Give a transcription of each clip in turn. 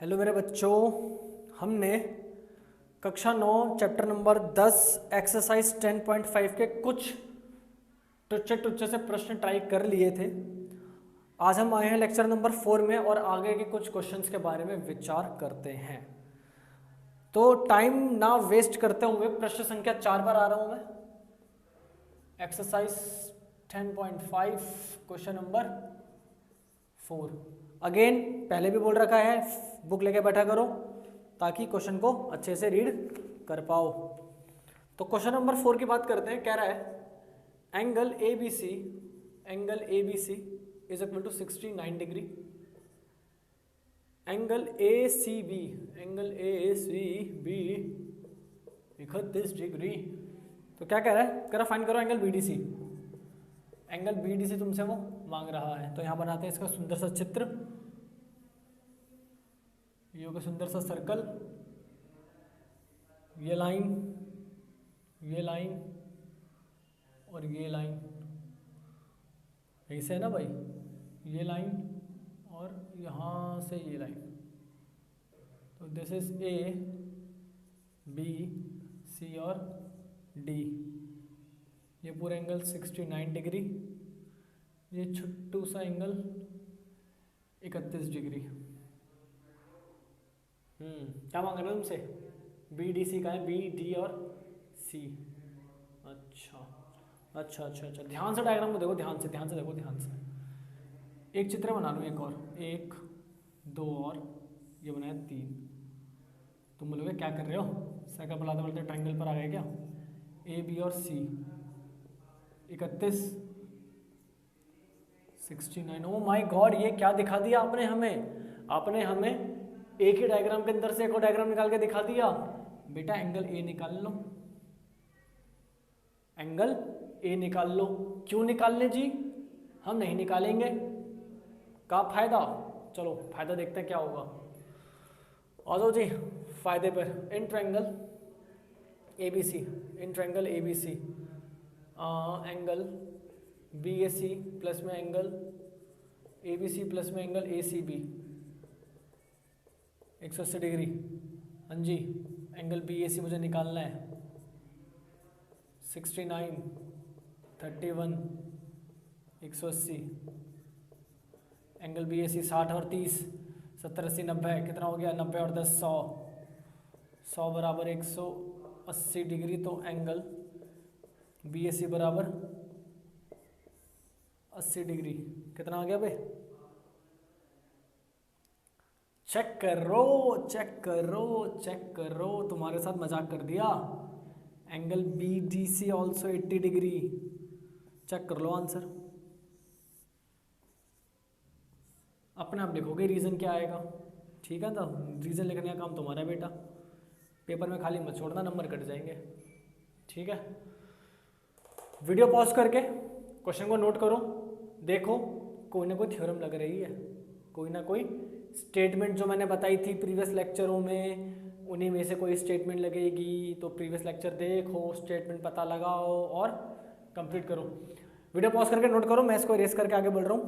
Hello मेरे बच्चों, हमने कक्षा 9 चैप्टर नंबर 10 एक्सरसाइज 10.5 के कुछ टुच्चे टुच्चे से प्रश्न ट्राई कर लिए थे। आज हम आए हैं लेक्चर नंबर 4 में और आगे के कुछ क्वेश्चंस के बारे में विचार करते हैं। तो टाइम ना वेस्ट करते हुए प्रश्न संख्या 4 पर आ रहा हूं मैं। Exercise 10.5 question number 4। अगेन पहले भी बोल रखा है, बुक लेके बैठा करो ताकि क्वेश्चन को अच्छे से रीड कर पाओ। तो क्वेश्चन नंबर 4 की बात करते हैं। कह रहा है angle A B C is equal to 69 degree. Angle A C B 31 degree. तो क्या कह रहा है? कह रहा फाइंड करो angle B D C. Angle B D C तुमसे वो मांग रहा है। तो यहां बनाते हैं इसका सुंदर सा चित्र। ये होगा सुंदर सा सर्कल, ये लाइन और ये लाइन, ऐसे है ना भाई। ये लाइन और यहाँ से ये लाइन। तो this is A B C और डी। ये पूरा एंगल 69 डिग्री, ये छोटू सा एंगल 31 डिग्री। क्या मांग रहे हैं तुमसे? बी डी सी का है, बी डी और सी। अच्छा, ध्यान से डायग्राम को देखो, ध्यान से देखो, ध्यान से। एक चित्र बना लूँ, एक और, 1 2 और ये बनाया 3। तुम बोलोगे क्या कर रहे हो? सर्कल बनाते बनाते ट्रायंगल पर आ गए क्या? ए बी और सी 31 69। ओ माय गॉड, ये क्या दिखा दिया आपने हमें? आपने हमें एक ही डायग्राम के अंदर से एक और डायग्राम निकाल के दिखा दिया। बेटा एंगल ए निकाल लो, एंगल ए निकाल लो। क्यों निकालने जी? हम नहीं निकालेंगे। का फायदा? चलो फायदा देखते हैं क्या होगा। आ जाओ जी फायदे पर। In triangle A B C, angle B A C plus में angle A B C plus में angle A C B 180 degree. हाँ जी, एंगल बी ए सी मुझे निकालना है। 69 31 180। एंगल बी ए सी 60 और 30 70 80 90। कितना हो गया? 90 और 10 100। 100 बराबर 180 डिग्री। तो एंगल बी ए सी बराबर 80 डिग्री। कितना आ गया बे? चेक करो। तुम्हारे साथ मजाक कर दिया। Angle B D C also 80 degree. Check कर लो आंसर। अपने आप लिखोगे रीजन क्या आएगा। ठीक है ना? रीजन लिखने का काम तुम्हारा है बेटा। पेपर में खाली मत छोड़ना, नंबर कट जाएंगे। ठीक है? वीडियो पॉज करके क्वेश्चन को नोट करो। देखो कोई ना कोई थ्योरम लग रही है, कोई ना कोई स्टेटमेंट जो मैंने बताई थी प्रीवियस लेक्चरों में, उन्हीं में से कोई स्टेटमेंट लगेगी। तो प्रीवियस लेक्चर देखो, स्टेटमेंट पता लगाओ और कंप्लीट करो। वीडियो पॉज करके नोट करो, मैं इसको इरेज करके आगे बढ़ रहा हूँ।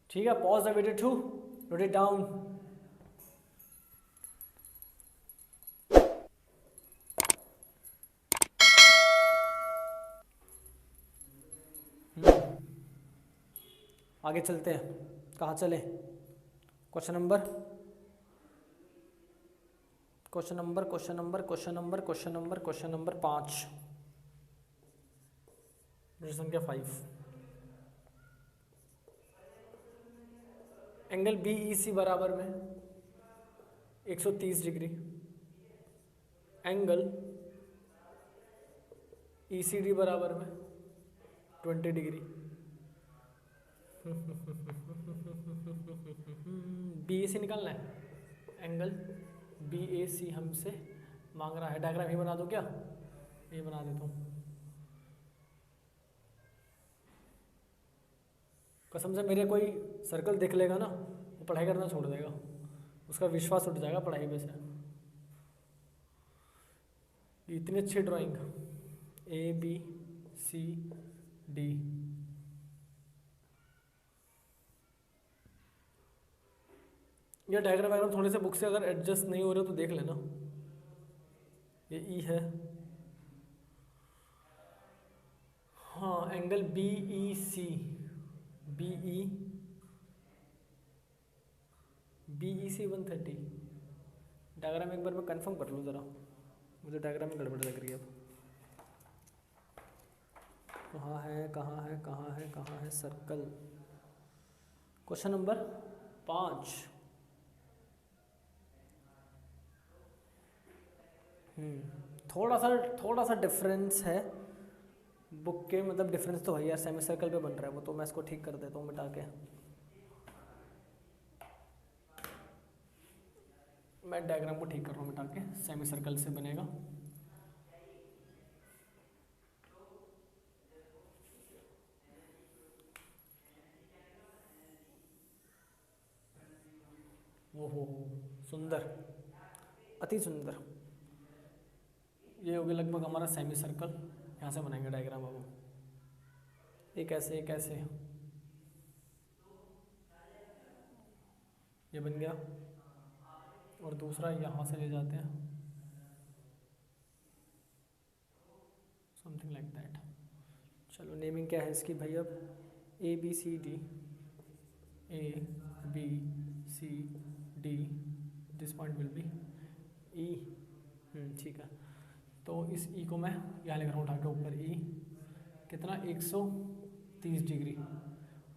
ठीक है? Pause the video to note it down. आगे चलते हैं। कहाँ चले? क्वेश्चन नंबर 5, संख्या 5। एंगल बी ई सी बराबर में 130 degree. Angle E C D बराबर में 20 डिग्री। बी ए सी निकालना है। एंगल बी ए सी हमसे मांग रहा है। डायग्राम ही बना दो क्या? ये बना देता हूँ। कसम से मेरे कोई सर्कल देख लेगा ना, वो पढ़ाई करना छोड़ देगा, उसका विश्वास उठ जाएगा पढ़ाई पे से। इतनी अच्छी drawing, A B C D. ये डायग्राम वायग्राम थोड़े से बुक से अगर एडजस्ट नहीं हो रहे तो देख लेना। ये ई है, हाँ एंगल बी ई सी, बी ई सी 130। डायग्राम एक बार मैं कंफर्म कर लूँ ज़रा, मुझे डायग्राम में गड़बड़ लग रही है। अब कहाँ है कहाँ है कहाँ है कहाँ है सर्कल। Question number 5। थोड़ा सा डिफरेंस है बुक के, मतलब डिफरेंस तो है यार, सेमी सर्कल पे बन रहा है वो, तो मैं इसको ठीक कर देता हूँ मिटा के। मैं डायग्राम को ठीक कर रहा हूँ मिटा के, सेमी सर्कल से बनेगा। ओहो सुंदर, अति सुंदर। ये हो गया लगभग हमारा सेमी सर्कल। यहाँ से बनाएंगे डायग्राम अब, एक ऐसे एक ऐसे, ये बन गया। और दूसरा यहाँ से ले जाते हैं, समथिंग लाइक दैट। चलो नेमिंग क्या है इसकी भाई, अब A B C D, A B C D, this point will be E. ठीक है, तो इस ई को मैं यहाँ लिख रहा हूँ उठा के ऊपर, ई कितना 130 डिग्री,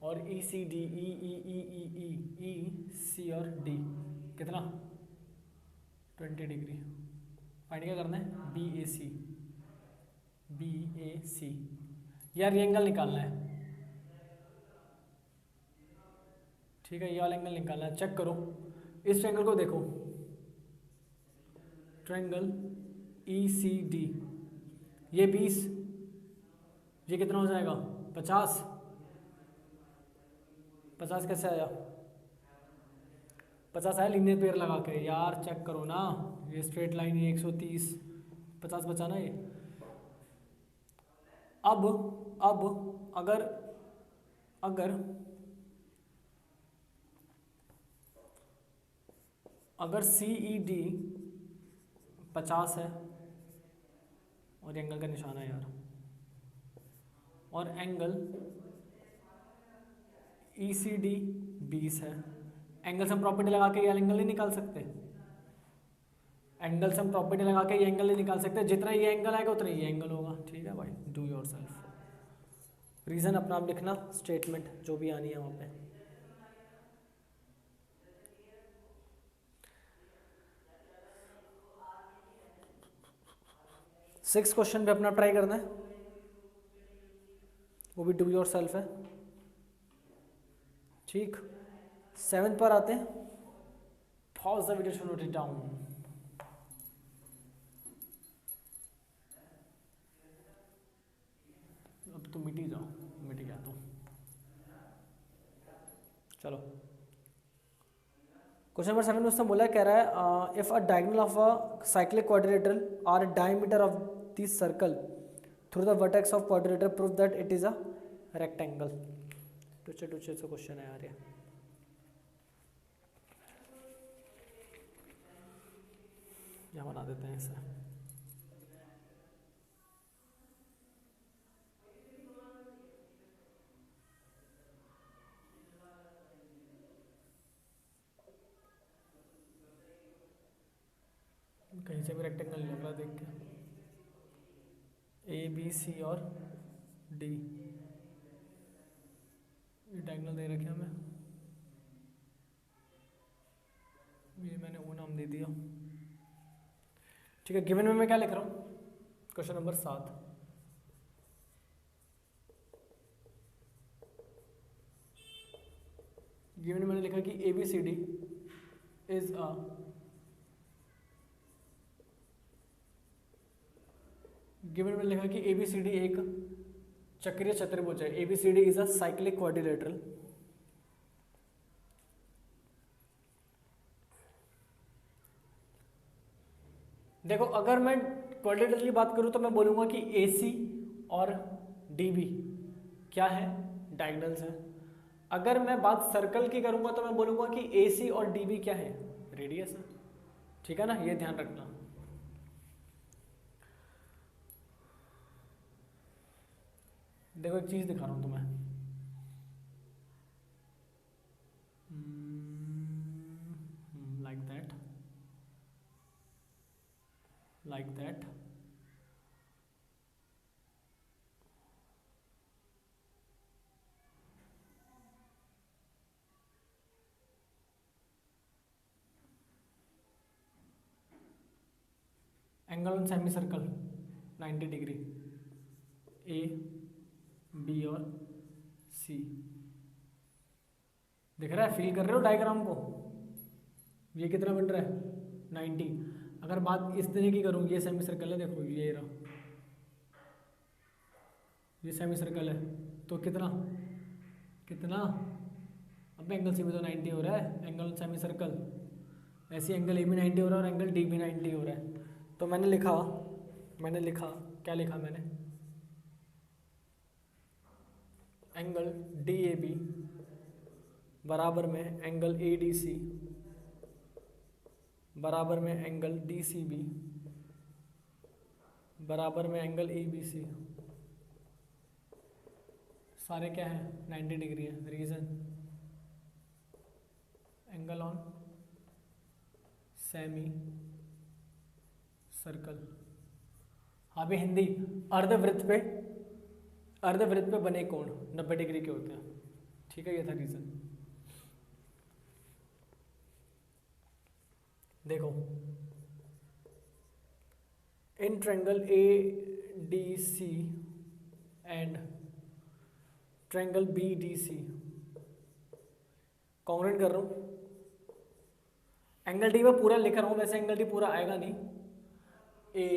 और ई सी डी, ई ई ई ई ई ई सी और डी कितना 20 डिग्री। फाइंड क्या करना है, B A C, B A सी। यार ये एंगल निकालना है, ठीक है, ये वाला एंगल निकालना है। चेक करो इस ट्रायंगल को, देखो ट्रायंगल ई सी डी, ये 20, ये कितना हो जाएगा 50। 50 कैसे आया, 50 आया लीनियर पेयर लगा के। यार चेक करो ना, ये स्ट्रेट लाइन है 130, 50 बचा ना ये। अब अगर अगर अगर सी ई डी 50 है, और एंगल का निशान है यार, और एंगल ई सी डी 20 है, एंगल सम प्रॉपर्टी लगा के ये एंगल नहीं निकाल सकते। एंगल सम प्रॉपर्टी लगा के ये एंगल नहीं निकाल सकते, जितना ये एंगल आएगा उतना ये एंगल होगा। ठीक है भाई, डू योर सेल्फ। रीज़न अपना आप लिखना, स्टेटमेंट जो भी आनी है वहाँ पे। सिक्स क्वेश्चन पे अपना ट्राई करना है, वो भी डू योर सेल्फ है। ठीक, 7 पर आते हैं। Pause the video to note it down. अब तो मिट ही जाओ, मिट गया तो चलो। क्वेश्चन नंबर 7 में उसने बोला, कह रहा है if a diagonal of a cyclic quadrilateral और diameter of this circle through the vertex of quadrilateral prove that it is a rectangle. टूचे से क्वेश्चन है यार ये। यहाँ बना देते हैं इसे। कहीं से भी रेक्टेंगल लग रहा देख के, ए बी सी और डी, ये डायगोनल दे रखे हमें, ये मैंने वो नाम दे दिया। ठीक है, गिवन में मैं क्या लिख रहा हूँ, क्वेश्चन नंबर 7। गिवन में मैंने लिखा कि A B C D is a given में लिखा कि ए बी सी डी एक चक्रीय चतुर्भुज है। A B C D is a cyclic quadrilateral. देखो अगर मैं क्वाड्रिलेटरल की बात करूं तो मैं बोलूंगा कि ए सी और डी बी क्या है, डायगोनल्स है। अगर मैं बात सर्कल की करूंगा तो मैं बोलूंगा कि ए सी और डी बी क्या है, रेडियस है, ठीक है ना, ये ध्यान रखना। देखो एक चीज दिखा रहा हूं तुम्हें, like that, like that. Angle on semi circle 90 degree, A B और सी। दिख रहा है, फील कर रहे हो डायग्राम को, ये कितना बन रहा है 90। अगर बात इस तरह की करूँ, ये सेमी सर्कल है, देखो ये रहा, ये सेमी सर्कल है, तो कितना कितना, अब एंगल सी भी तो 90 हो रहा है, एंगल सेमी सर्कल, ऐसे एंगल ए भी 90 हो रहा है और एंगल डी भी 90 हो रहा है। तो मैंने लिखा क्या लिखा मैंने, एंगल डी ए बी बराबर में एंगल ए डी सी बराबर में एंगल डी सी बी बराबर में एंगल ए बी सी, सारे क्या है 90 डिग्री है। Reason, angle on semi circle. हाँ भी हिंदी, अर्धवृत्त पे बने कोण 90 डिग्री के होते हैं, ठीक है, ये था रीजन। देखो in triangle A D C and triangle B D C, congruent कर रहा हूँ, एंगल डी में पूरा लिख रहा हूँ, वैसे एंगल डी पूरा आएगा नहीं, ए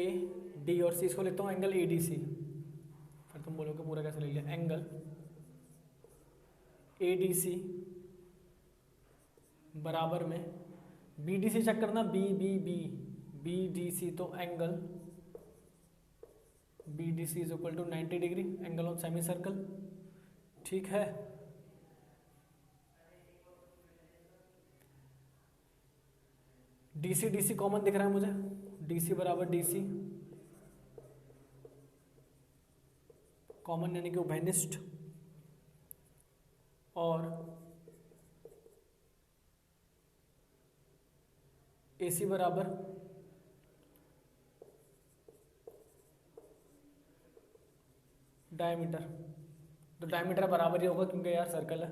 डी और सी, इसको लिखता हूँ एंगल ए डी सी, फिर तुम बोलोगे पूरा कैसे ले लिया, एंगल ए डी सी बराबर में बी डी सी, चेक करना, बी डी सी, तो angle B D C is equal to 90 degree, angle on semi circle, ठीक है। डी सी कॉमन दिख रहा है मुझे, डी सी बराबर डी सी कॉमन यानी कि उभयनिष्ठ, और ए सी बराबर डायमीटर, तो डायमीटर बराबर ही होगा क्योंकि यार सर्कल है।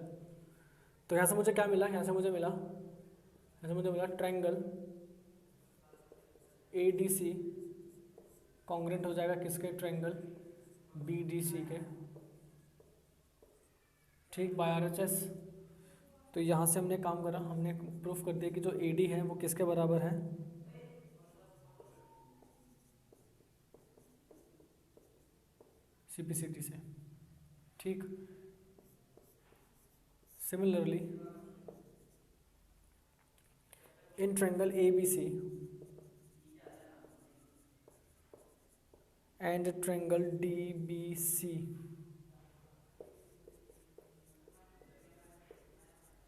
तो यहाँ से मुझे क्या मिला, यहाँ से मुझे मिला triangle A D C congruent हो जाएगा किसके, ट्रायंगल बी डी सी के, ठीक, बाय RHS। तो यहाँ से हमने काम करा, हमने प्रूफ कर दिया कि जो ए डी है वो किसके बराबर है, CPCT से, ठीक। Similarly in triangle ABC and triangle DBC,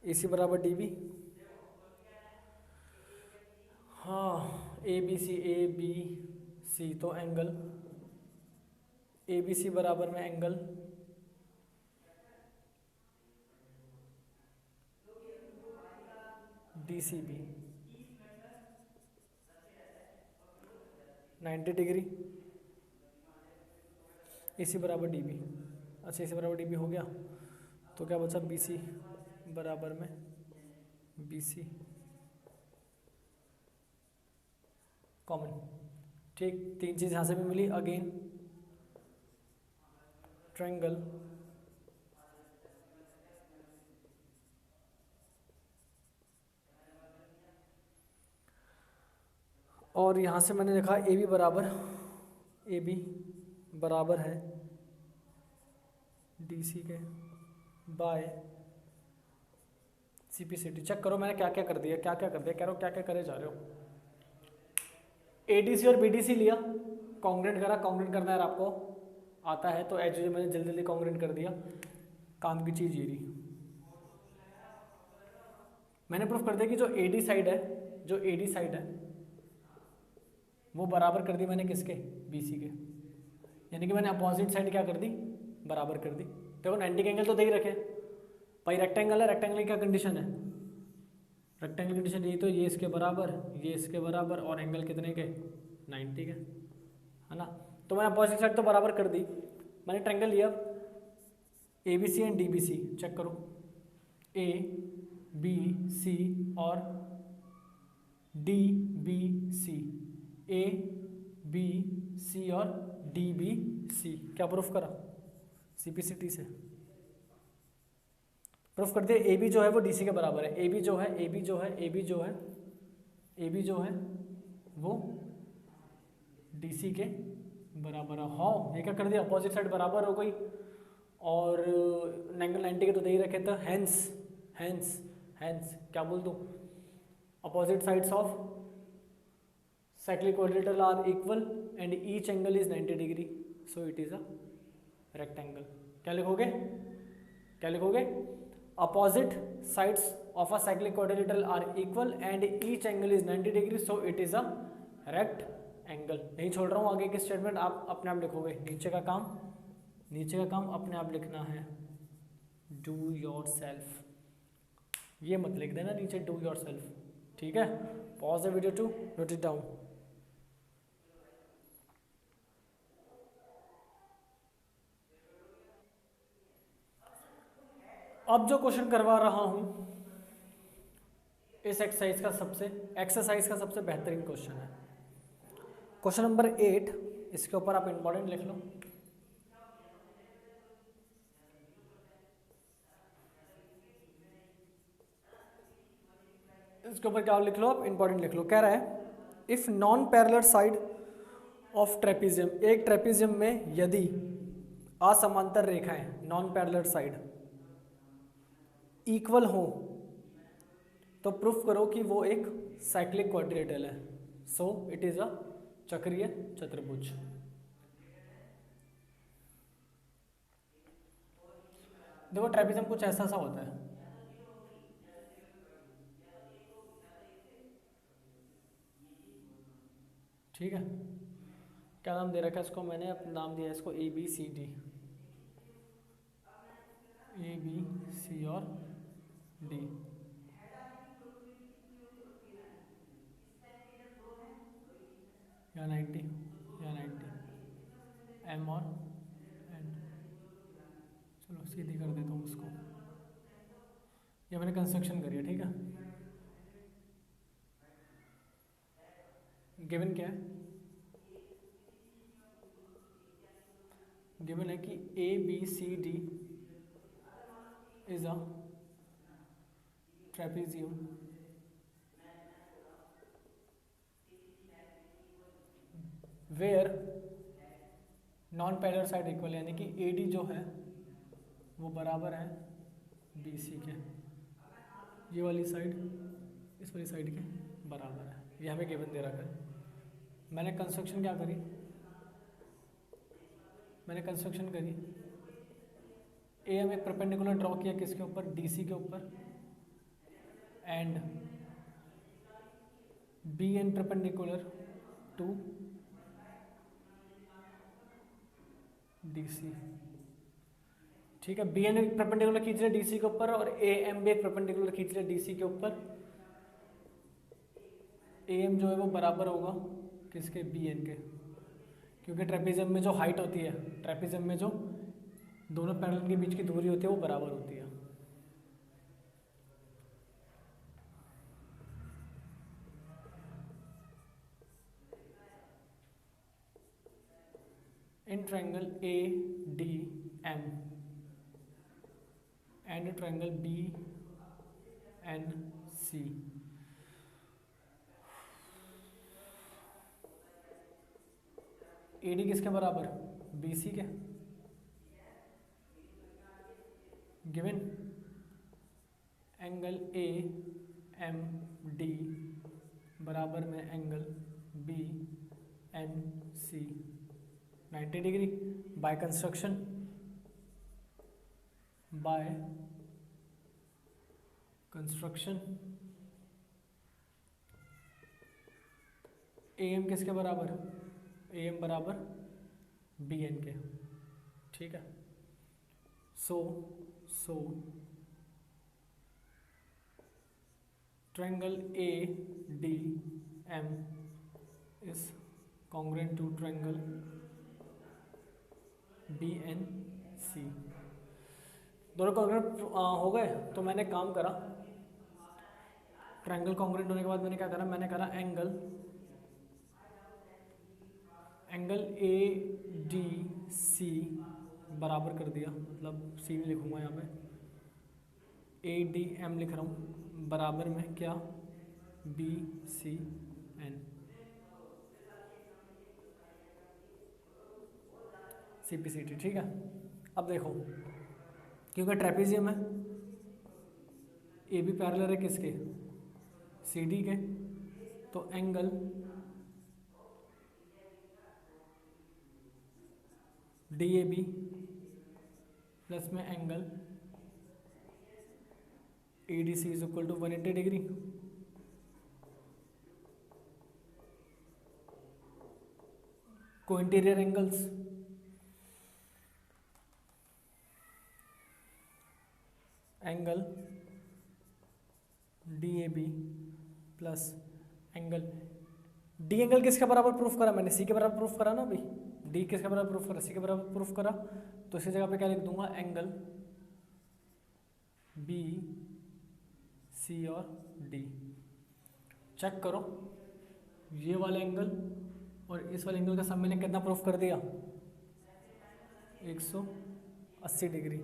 AC बराबर DB, हाँ ABC तो एंगल ABC बराबर में एंगल DCB 90 डिग्री, AC बराबर DB, अच्छा AC बराबर DB हो गया, तो क्या बचा BC बराबर में BC कॉमन, ठीक। तीन चीज़ यहाँ से भी मिली, अगेन ट्रायंगल और यहाँ से मैंने लिखा ए बी बराबर है DC के बाय CPCT। चेक करो मैंने क्या क्या कर दिया, कह रहा हूँ क्या क्या करे जा रहे हो। ADC और BDC लिया, कॉन्ग्रुएंट करा, कॉन्ग्रुएंट करना है आपको आता है तो एज मैंने जल्दी कॉन्ग्रुएंट कर दिया, काम की चीज़ ये रही। मैंने प्रूफ कर दिया कि जो AD साइड है, जो AD साइड है वो बराबर कर दी मैंने किसके, BC के, यानी कि मैंने अपोजिट साइड क्या कर दी, बराबर कर दी। देखो 90 के एंगल तो दे ही रखे भाई, रेक्टेंगल है, रेक्टेंगल की क्या कंडीशन है, रेक्टेंगल कंडीशन ये तो ये इसके बराबर, ये इसके बराबर, और एंगल कितने के, 90 के, है ना। तो मैंने अपोजिट साइड तो बराबर कर दी। मैंने ट्रायंगल लिया ABC एंड DBC, चेक करो ABC और DBC, ABC और DBC, क्या प्रूफ करा, CPCT से प्रूफ कर दिया। AB जो है वो DC के बराबर है, AB जो है वो DC के बराबर है। हाँ, ये क्या कर दिया, अपोजिट साइड बराबर हो गई और एंगल 90 के तो दे ही रखे थे, हेंस क्या बोल दूँ, opposite sides of cyclic quadrilateral are equal and each angle is 90 degree, so it is a rectangle। क्या लिखोगे, opposite sides of a cyclic quadrilateral are equal and each angle is 90 degree, so it is a rectangle। नहीं छोड़ रहा हूँ, आगे की statement आप अपने आप लिखोगे, नीचे का काम अपने आप लिखना है, डू योर सेल्फ, ये मत लिख देना नीचे डू योर सेल्फ, ठीक है। Pause the video to note it down. अब जो क्वेश्चन करवा रहा हूं इस एक्सरसाइज का सबसे बेहतरीन क्वेश्चन है, क्वेश्चन नंबर 8। इसके ऊपर आप इंपॉर्टेंट लिख लो, इसके ऊपर क्या लिख लो आप, इंपॉर्टेंट लिख लो। कह रहा है if non parallel side of trapezium, एक ट्रेपीजियम में यदि असमांतर रेखाएं, नॉन पैरेलल साइड इक्वल हो तो प्रूफ करो कि वो एक साइक्लिक क्वाड्रिलेटरल है, सो इट इज अ चक्रीय चतुर्भुज। देखो ट्रेपीजियम कुछ ऐसा सा होता है, ठीक है। क्या नाम दे रखा है इसको, मैंने अपना नाम दिया है इसको ABCD, ABC और D, या 90 M और N। चलो सीधी कर देता हूँ उसको, ये मैंने कंस्ट्रक्शन करी है, ठीक है। गिवन क्या है, गिवन है कि ABCD is a trapezium where non parallel side equal, यानी कि AD जो है वो बराबर है BC के, ये वाली साइड इस वाली साइड के बराबर है, ये हमें गिवन दे रखा है। मैंने कंस्ट्रक्शन क्या करी, ए हम एक परपेंडिकुलर ड्रॉ किया किसके ऊपर, DC के ऊपर, and BN perpendicular to DC, ठीक है। BN एक परपेंडिकुलर खींच रहे DC के ऊपर और AM भी एक परपेंडिकुलर खींच रहे DC के ऊपर। AM जो है वो बराबर होगा किसके, BN के, क्योंकि ट्रेपीजियम में जो हाइट होती है, ट्रेपीजियम में जो दोनों पैरेलल के बीच की दूरी होती है वो बराबर होती है। In triangle ADM and triangle BNC, AD किसके बराबर, BC के, गिवन एंगल AMD बराबर में angle BNC 90 degree, by construction A M किसके बराबर, ए एम बराबर बी एन के, ठीक है। So triangle A D M is congruent to triangle B N C. दोनों कॉन्ग्रेंट हो गए, तो मैंने काम करा, ट्रायंगल कॉन्ग्रेंट होने के बाद मैंने क्या करा, मैंने करा एंगल ए डी सी बराबर कर दिया, मतलब सी नहीं लिखूंगा यहाँ पे, ए डी एम लिख रहा हूँ, बराबर में क्या, B C N, C P C T, ठीक है। अब देखो, क्योंकि ट्रेपेजियम है, ए बी पैरेलल है किसके, सी डी के, तो angle D A B plus में angle A D C is equal to 180 degree. Co-interior angles, angle D A B plus angle D, angle किसके बराबर प्रूफ करा मैंने, सी के बराबर प्रूफ करा ना अभी, डी किसके बराबर प्रूफ करा, सी के बराबर प्रूफ करा, तो इसी जगह पे क्या लिख दूंगा, एंगल बी सी और डी। चेक करो, ये वाला एंगल और इस वाले एंगल का सम मैंने कितना प्रूफ कर दिया, 180 डिग्री।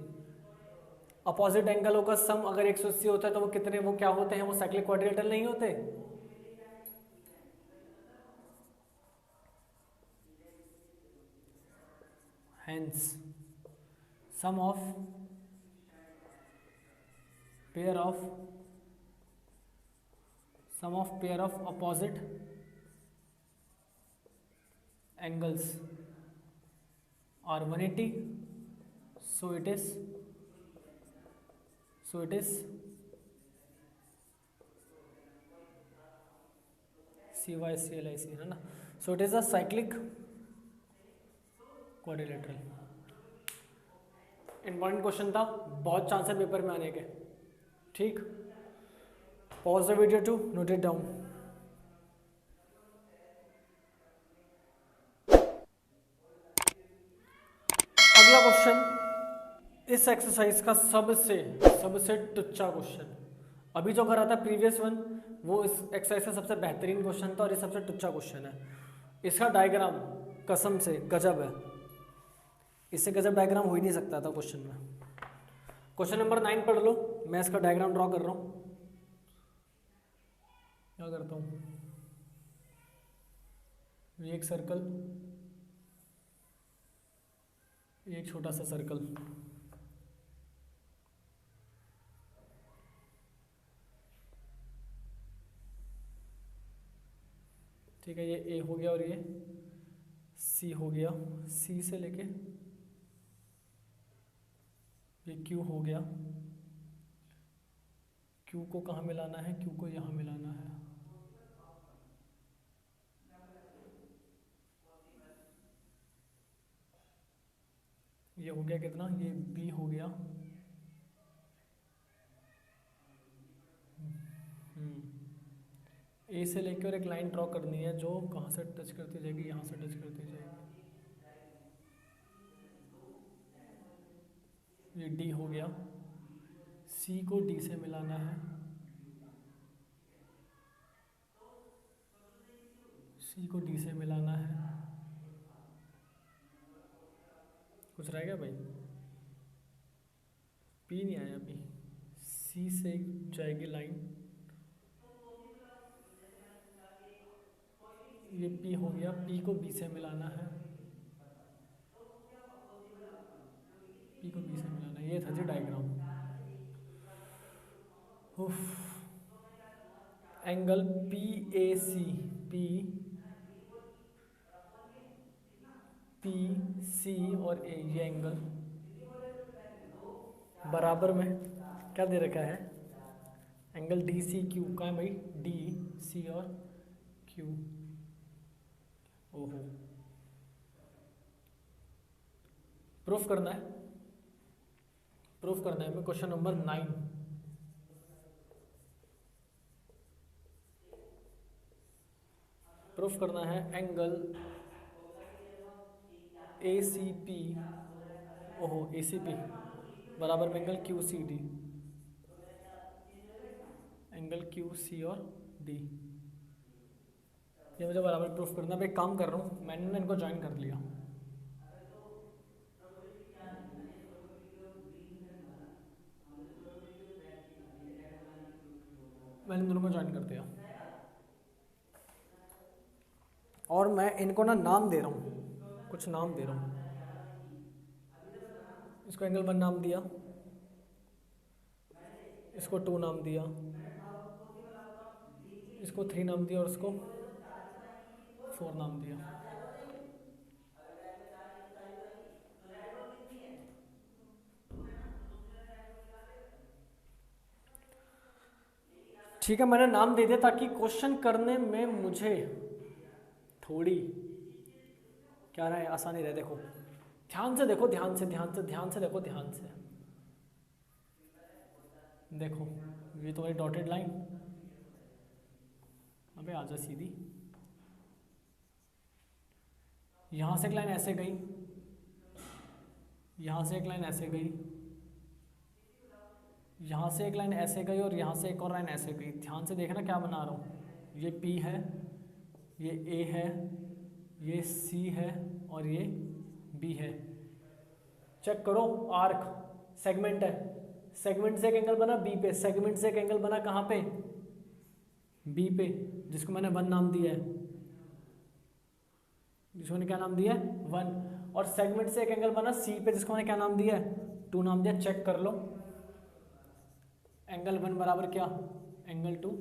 अपोजिट एंगलों का सम अगर 180 होता है तो वो कितने, वो क्या होते हैं, वो साइक्लिक क्वाड्रिलेटरल नहीं होते। Hence, sum of pair of opposite angles are 180. So it is CYCLIC है ना। So it is a cyclic quadrilateral. Important question था, बहुत चांस है पेपर में आने के, ठीक। Pause the video to note it down. अगला क्वेश्चन इस एक्सरसाइज का सबसे टुच्चा क्वेश्चन, अभी जो करा था प्रीवियस वन वो इस एक्सरसाइज का सबसे बेहतरीन क्वेश्चन था और ये सबसे टुच्चा क्वेश्चन है। इसका डायग्राम कसम से गजब है, इससे गजब डायग्राम हो ही नहीं सकता था क्वेश्चन में। क्वेश्चन नंबर 9 पढ़ लो, मैं इसका डायग्राम ड्रॉ कर रहा हूँ। क्या करता हूँ, ये एक सर्कल, ये एक छोटा सा सर्कल, ठीक है। ये ए हो गया और ये सी हो गया, सी से लेके ये क्यू हो गया, क्यू को कहाँ मिलाना है, क्यू को यहाँ मिलाना है, ये हो गया कितना, ये बी हो गया, ए से लेकर और एक लाइन ड्रॉ करनी है जो कहाँ से टच करती जाएगी, यहाँ से टच करती जाएगी, ये डी हो गया, सी को डी से मिलाना है, सी को डी से मिलाना है, कुछ रह गया भाई, पी नहीं आया अभी, सी से जाएगी लाइन, ये पी हो गया, पी को बी से मिलाना है, पी को बी से मिलाना है, ये था जी diagram. Angle P A C, P C और ए, ये एंगल बराबर में क्या दे रखा है, एंगल डी सी क्यू कहाँ है भाई, डी सी और क्यू। ओहो, प्रूफ करना है, प्रूफ करना है। मैं क्वेश्चन नंबर 9, प्रूफ करना है एंगल ए सी पी, ओहो ए सी पी बराबर में angle Q C D, angle Q C और डी, ये मुझे बराबर प्रूफ करना है। मैं एक काम कर रहा हूँ, मैंने ना इनको ज्वाइन कर लिया, मैंने दोनों को ज्वाइन कर दिया और मैं इनको ना नाम दे रहा हूँ, कुछ नाम दे रहा हूँ। इसको एंगल 1 नाम दिया, इसको 2 नाम दिया, इसको 3 नाम दिया और इसको 4 नाम दिया। ठीक है, मैंने नाम दे दिया ताकि क्वेश्चन करने में मुझे थोड़ी क्या रहा है, आसानी रहे। देखो ध्यान से देखो, ध्यान से ध्यान से ध्यान से देखो, ध्यान से देखो, ये तो है डॉटेड लाइन, अबे आजा सीधी, यहाँ से एक लाइन ऐसे गई, यहाँ से एक लाइन ऐसे गई, यहाँ से एक लाइन ऐसे गई और यहाँ से एक और लाइन ऐसे गई। ध्यान से देखना क्या बना रहा हूँ, ये P है, ये A है, ये C है और ये B है। चेक करो, आर्क सेगमेंट है, सेगमेंट से एक एंगल बना B पे, सेगमेंट से एक एंगल बना कहाँ पे, B पे, जिसको मैंने 1 नाम दिया है, जिसको मैंने क्या नाम दिया है 1, और सेगमेंट से एक एंगल बना C पे, जिसको मैंने क्या नाम दिया है 2 नाम दिया। चेक कर लो, एंगल 1 बराबर क्या, angle 2,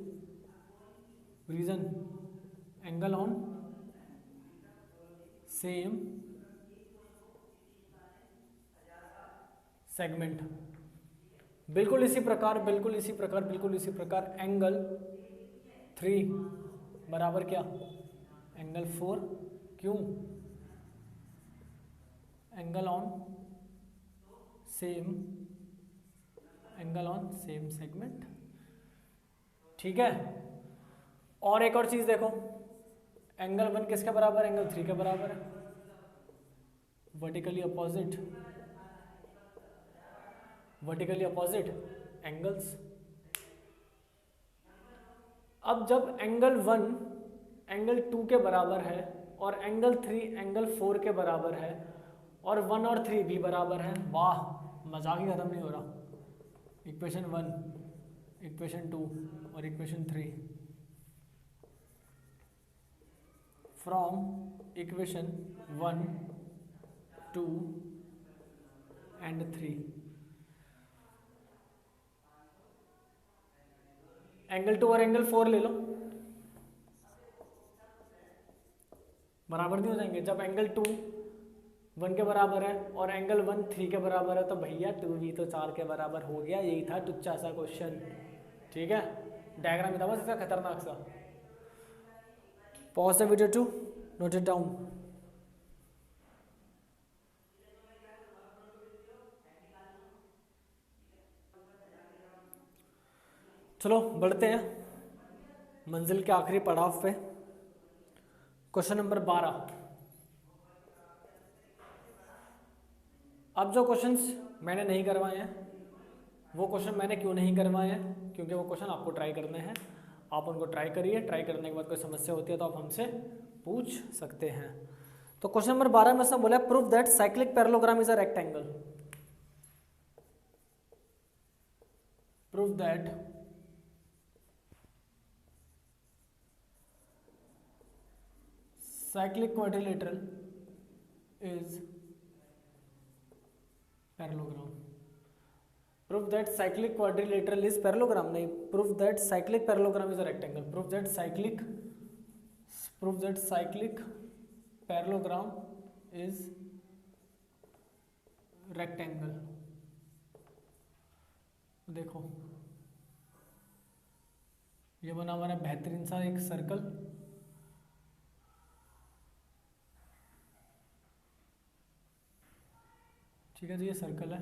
reason angle on same segment. बिल्कुल इसी प्रकार, बिल्कुल इसी प्रकार, बिल्कुल इसी प्रकार एंगल 3 बराबर क्या, एंगल 4, क्यों, angle on same, angle on same segment. ठीक है, और एक और चीज देखो, एंगल 1 किसके बराबर, एंगल 3 के बराबर है, vertically opposite, vertically opposite angles. अब जब एंगल 1 एंगल 2 के बराबर है और एंगल 3 एंगल 4 के बराबर है और 1 और 3 भी बराबर है, वाह मजाक ही खत्म नहीं हो रहा। इक्वेशन 1, इक्वेशन 2 और equation 3, from equation 1 2 and 3 angle 2 और एंगल 4 ले लो, बराबर नहीं हो जाएंगे। जब एंगल 2 1 के बराबर है और एंगल 1 3 के बराबर है तो भैया 2 भी तो 4 के बराबर हो गया। यही था टुच्चा सा क्वेश्चन, ठीक है, डायग्राम था बस इसका खतरनाक सा। Pause the video to note it down. चलो बढ़ते हैं मंजिल के आखिरी पड़ाव पे। Question number 12। अब जो क्वेश्चंस मैंने नहीं करवाए हैं वो क्वेश्चन मैंने क्यों नहीं करवाए हैं, क्योंकि वो क्वेश्चन आपको ट्राई करने हैं। आप उनको ट्राई करिए, ट्राई करने के बाद कोई समस्या होती है तो आप हमसे पूछ सकते हैं। तो क्वेश्चन नंबर 12 में से बोला prove that cyclic parallelogram is a rectangle. Prove that cyclic quadrilateral is parallelogram. Prove that cyclic quadrilateral is parallelogram नहीं, prove that cyclic parallelogram is a rectangle. Prove that cyclic parallelogram is rectangle. देखो ये बना हमारा बेहतरीन सा एक circle. ठीक है जी, ये सर्कल है,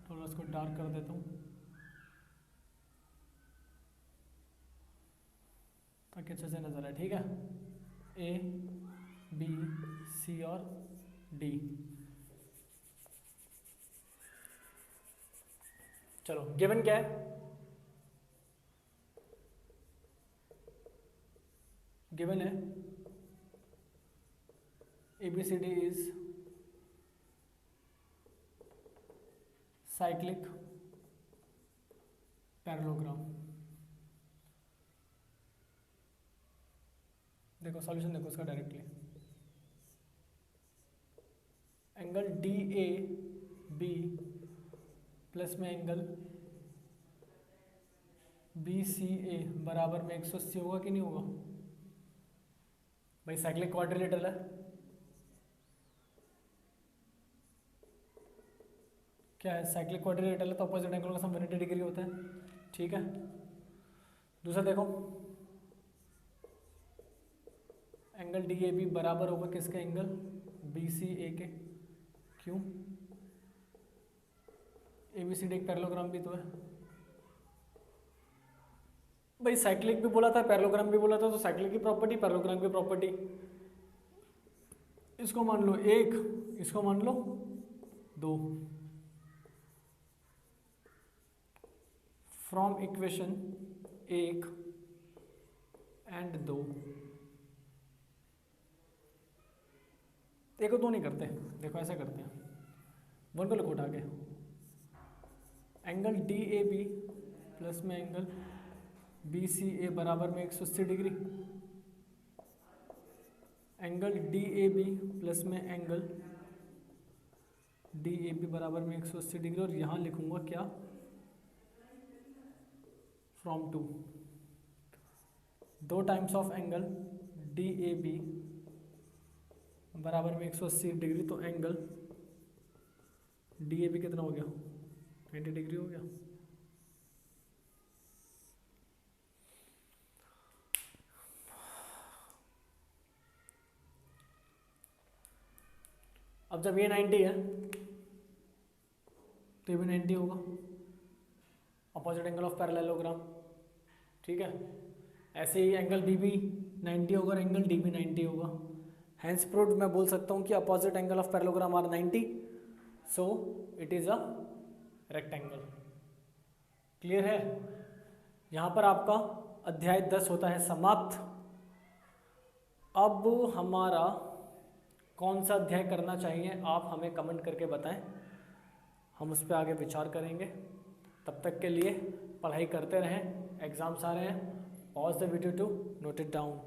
थोड़ा इसको डार्क कर देता हूँ ताकि अच्छे से नजर आए। ठीक है, ए बी सी और डी। चलो गिवन क्या है? गिवन है ABCD इज साइक्लिक पैरेललोग्राम। देखो सॉल्यूशन देखो इसका डायरेक्टली। एंगल DAB प्लस में एंगल BCA बराबर में 180 होगा कि नहीं होगा? भाई साइक्लिक क्वाड्रिलेटरल है, क्या है? साइक्लिक क्वाड्रिलेटरल है तो अपोजिट एंगल का सम 180 डिग्री होता है। ठीक है, दूसरा देखो, एंगल DAB बराबर होगा किसके? एंगल BCA के। क्यों? ABCD एक पैरेललोग्राम भी तो है भाई। साइक्लिक भी बोला था, पैरेललोग्राम भी बोला था, तो साइक्लिक की प्रॉपर्टी, पैरेललोग्राम की प्रॉपर्टी। इसको मान लो 1, इसको मान लो 2। From equation 1 and 2। एक और 2 नहीं करते, देखो ऐसा करते हैं, 1 को लिखो उठा के। एंगल DAB प्लस में एंगल BCA बराबर में 180 डिग्री। एंगल DAB प्लस में एंगल DAB बराबर में 180 डिग्री, और यहाँ लिखूंगा क्या? From 2। 2 times of angle DAB बराबर में 180 डिग्री, तो एंगल DAB कितना हो गया? 90 डिग्री हो गया। अब जब ये 90 है तो ये भी 90 होगा, अपोजिट एंगल ऑफ पैरेललोग्राम। ठीक है, ऐसे ही एंगल BB 90 होगा और एंगल DB 90 होगा। हैंस प्रूव्ड मैं बोल सकता हूँ कि opposite angle of parallelogram are 90, so it is a rectangle. Clear है? यहाँ पर आपका अध्याय 10 होता है समाप्त। अब हमारा कौन सा अध्याय करना चाहिए आप हमें कमेंट करके बताएं, हम उस पर आगे विचार करेंगे। तब तक के लिए पढ़ाई करते रहें, एग्जाम्स आ रहे हैं। Pause the video to note it down.